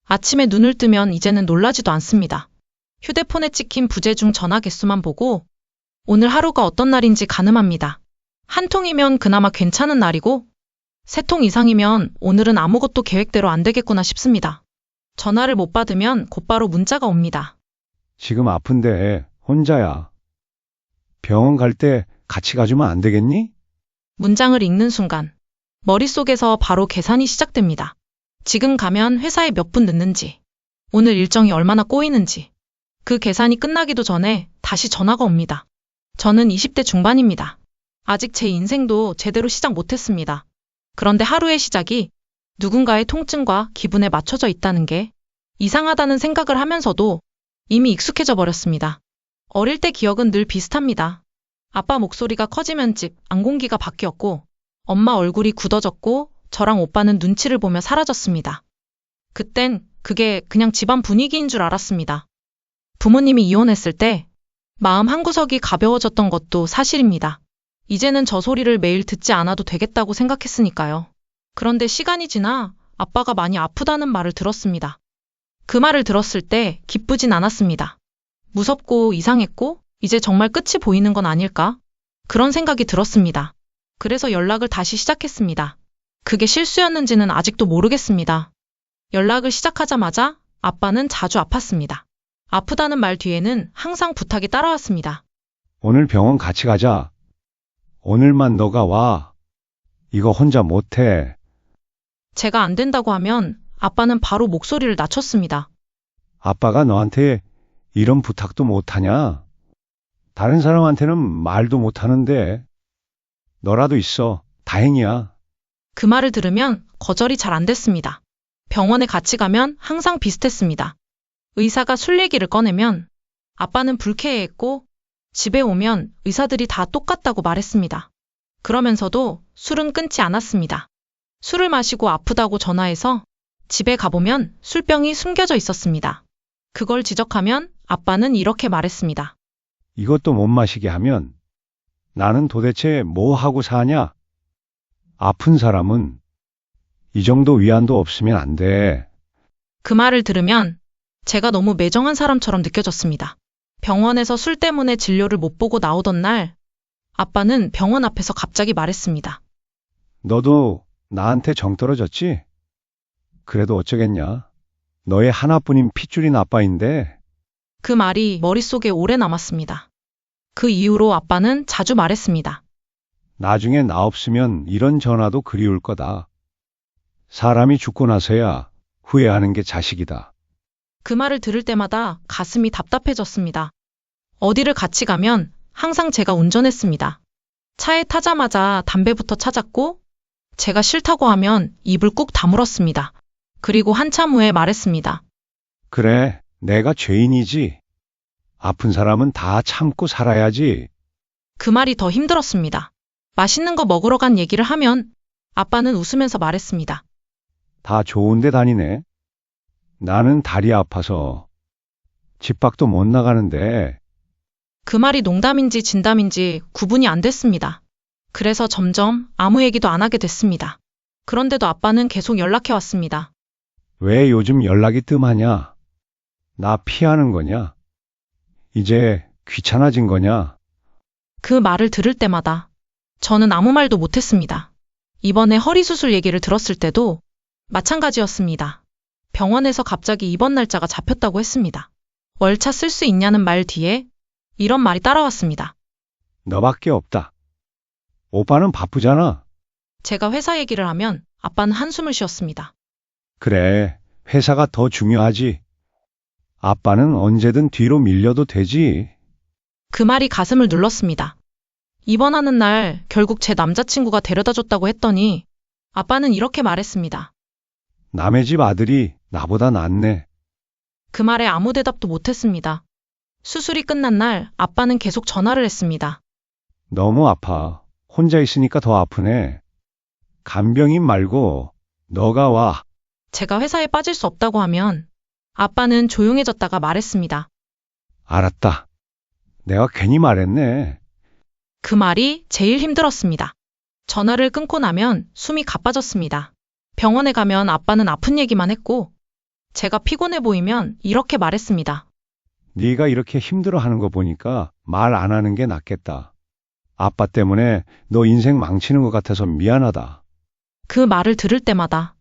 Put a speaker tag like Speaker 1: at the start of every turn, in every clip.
Speaker 1: 아침에 눈을 뜨면 이제는 놀라지도 않습니다. 휴대폰에 찍힌 부재중 전화 개수만 보고 오늘 하루가 어떤 날인지 가늠합니다. 한 통이면 그나마 괜찮은 날이고 3통 이상이면 오늘은 아무것도 계획대로 안 되겠구나 싶습니다. 전화를 못 받으면 곧바로 문자가 옵니다.
Speaker 2: 지금 아픈데 혼자야. 병원 갈 때 같이 가주면 안 되겠니?
Speaker 1: 문장을 읽는 순간 머릿속에서 바로 계산이 시작됩니다. 지금 가면 회사에 몇 분 늦는지, 오늘 일정이 얼마나 꼬이는지. 그 계산이 끝나기도 전에 다시 전화가 옵니다. 저는 20대 중반입니다. 아직 제 인생도 제대로 시작 못했습니다. 그런데 하루의 시작이 누군가의 통증과 기분에 맞춰져 있다는 게 이상하다는 생각을 하면서도 이미 익숙해져 버렸습니다. 어릴 때 기억은 늘 비슷합니다. 아빠 목소리가 커지면 집 안공기가 바뀌었고 엄마 얼굴이 굳어졌고 저랑 오빠는 눈치를 보며 사라졌습니다. 그땐 그게 그냥 집안 분위기인 줄 알았습니다. 부모님이 이혼했을 때 마음 한구석이 가벼워졌던 것도 사실입니다. 이제는 저 소리를 매일 듣지 않아도 되겠다고 생각했으니까요. 그런데 시간이 지나 아빠가 많이 아프다는 말을 들었습니다. 그 말을 들었을 때 기쁘진 않았습니다. 무섭고 이상했고 이제 정말 끝이 보이는 건 아닐까? 그런 생각이 들었습니다. 그래서 연락을 다시 시작했습니다. 그게 실수였는지는 아직도 모르겠습니다. 연락을 시작하자마자 아빠는 자주 아팠습니다. 아프다는 말 뒤에는 항상 부탁이 따라왔습니다.
Speaker 2: 오늘 병원 같이 가자. 오늘만 너가 와. 이거 혼자 못해.
Speaker 1: 제가 안 된다고 하면 아빠는 바로 목소리를 낮췄습니다.
Speaker 2: 아빠가 너한테 이런 부탁도 못하냐? 다른 사람한테는 말도 못하는데 너라도 있어. 다행이야.
Speaker 1: 그 말을 들으면 거절이 잘 안 됐습니다. 병원에 같이 가면 항상 비슷했습니다. 의사가 술 얘기를 꺼내면 아빠는 불쾌해했고 집에 오면 의사들이 다 똑같다고 말했습니다. 그러면서도 술은 끊지 않았습니다. 술을 마시고 아프다고 전화해서 집에 가보면 술병이 숨겨져 있었습니다. 그걸 지적하면 아빠는 이렇게 말했습니다.
Speaker 2: 이것도 못 마시게 하면 나는 도대체 뭐 하고 사냐? 아픈 사람은 이 정도 위안도 없으면 안 돼.
Speaker 1: 그 말을 들으면 제가 너무 매정한 사람처럼 느껴졌습니다. 병원에서 술 때문에 진료를 못 보고 나오던 날 아빠는 병원 앞에서 갑자기 말했습니다.
Speaker 2: 너도 나한테 정 떨어졌지? 그래도 어쩌겠냐? 너의 하나뿐인 핏줄인 아빠인데.
Speaker 1: 그 말이 머릿속에 오래 남았습니다. 그 이후로 아빠는 자주 말했습니다.
Speaker 2: 나중에 나 없으면 이런 전화도 그리울 거다. 사람이 죽고 나서야 후회하는 게 자식이다.
Speaker 1: 그 말을 들을 때마다 가슴이 답답해졌습니다. 어디를 같이 가면 항상 제가 운전했습니다. 차에 타자마자 담배부터 찾았고 제가 싫다고 하면 입을 꾹 다물었습니다. 그리고 한참 후에 말했습니다.
Speaker 2: 그래, 내가 죄인이지. 아픈 사람은 다 참고 살아야지.
Speaker 1: 그 말이 더 힘들었습니다. 맛있는 거 먹으러 간 얘기를 하면 아빠는 웃으면서 말했습니다.
Speaker 2: 다 좋은데 다니네. 나는 다리 아파서 집 밖도 못 나가는데.
Speaker 1: 그 말이 농담인지 진담인지 구분이 안 됐습니다. 그래서 점점 아무 얘기도 안 하게 됐습니다. 그런데도 아빠는 계속 연락해 왔습니다.
Speaker 2: 왜 요즘 연락이 뜸하냐? 나 피하는 거냐? 이제 귀찮아진 거냐?
Speaker 1: 그 말을 들을 때마다 저는 아무 말도 못했습니다. 이번에 허리 수술 얘기를 들었을 때도 마찬가지였습니다. 병원에서 갑자기 입원 날짜가 잡혔다고 했습니다. 월차 쓸 수 있냐는 말 뒤에 이런 말이 따라왔습니다.
Speaker 2: 너밖에 없다. 오빠는 바쁘잖아.
Speaker 1: 제가 회사 얘기를 하면 아빠는 한숨을 쉬었습니다.
Speaker 2: 그래, 회사가 더 중요하지. 아빠는 언제든 뒤로 밀려도 되지.
Speaker 1: 그 말이 가슴을 눌렀습니다. 입원하는 날 결국 제 남자친구가 데려다 줬다고 했더니 아빠는 이렇게 말했습니다.
Speaker 2: 남의 집 아들이 나보다 낫네.
Speaker 1: 그 말에 아무 대답도 못했습니다. 수술이 끝난 날 아빠는 계속 전화를 했습니다.
Speaker 2: 너무 아파. 혼자 있으니까 더 아프네. 간병인 말고 너가 와.
Speaker 1: 제가 회사에 빠질 수 없다고 하면 아빠는 조용해졌다가 말했습니다.
Speaker 2: 알았다. 내가 괜히 말했네.
Speaker 1: 그 말이 제일 힘들었습니다. 전화를 끊고 나면 숨이 가빠졌습니다. 병원에 가면 아빠는 아픈 얘기만 했고 제가 피곤해 보이면 이렇게 말했습니다.
Speaker 2: 네가 이렇게 힘들어하는 거 보니까 말 안 하는 게 낫겠다. 아빠 때문에 너 인생 망치는 것 같아서 미안하다.
Speaker 1: 그 말을 들을 때마다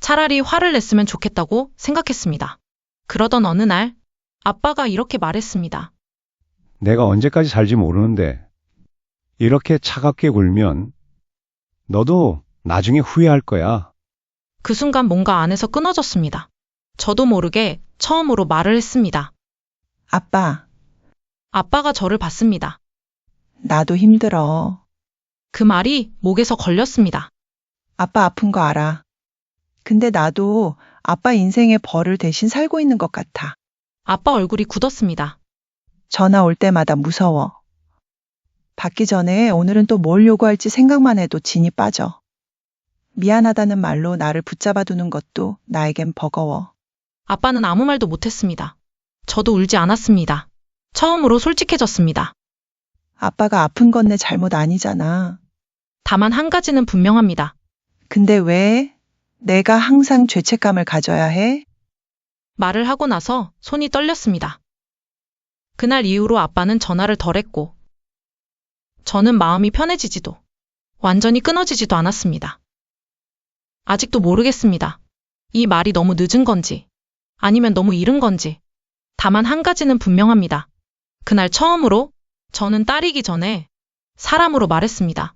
Speaker 1: 차라리 화를 냈으면 좋겠다고 생각했습니다. 그러던 어느 날 아빠가 이렇게 말했습니다.
Speaker 2: 내가 언제까지 살지 모르는데 이렇게 차갑게 굴면 너도 나중에 후회할 거야.
Speaker 1: 그 순간 뭔가 안에서 끊어졌습니다. 저도 모르게 처음으로 말을 했습니다.
Speaker 3: 아빠,
Speaker 1: 아빠가 저를 봤습니다.
Speaker 3: 나도 힘들어.
Speaker 1: 그 말이 목에서 걸렸습니다.
Speaker 3: 아빠 아픈 거 알아. 근데 나도 아빠 인생의 벌을 대신 살고 있는 것 같아.
Speaker 1: 아빠 얼굴이 굳었습니다.
Speaker 3: 전화 올 때마다 무서워. 받기 전에 오늘은 또 뭘 요구할지 생각만 해도 진이 빠져. 미안하다는 말로 나를 붙잡아 두는 것도 나에겐 버거워.
Speaker 1: 아빠는 아무 말도 못했습니다. 저도 울지 않았습니다. 처음으로 솔직해졌습니다.
Speaker 3: 아빠가 아픈 건 내 잘못 아니잖아.
Speaker 1: 다만 한 가지는 분명합니다.
Speaker 3: 근데 왜 내가 항상 죄책감을 가져야 해?
Speaker 1: 말을 하고 나서 손이 떨렸습니다. 그날 이후로 아빠는 전화를 덜 했고, 저는 마음이 편해지지도, 완전히 끊어지지도 않았습니다. 아직도 모르겠습니다. 이 말이 너무 늦은 건지, 아니면 너무 이른 건지. 다만 한 가지는 분명합니다. 그날 처음으로 저는 딸이기 전에 사람으로 말했습니다.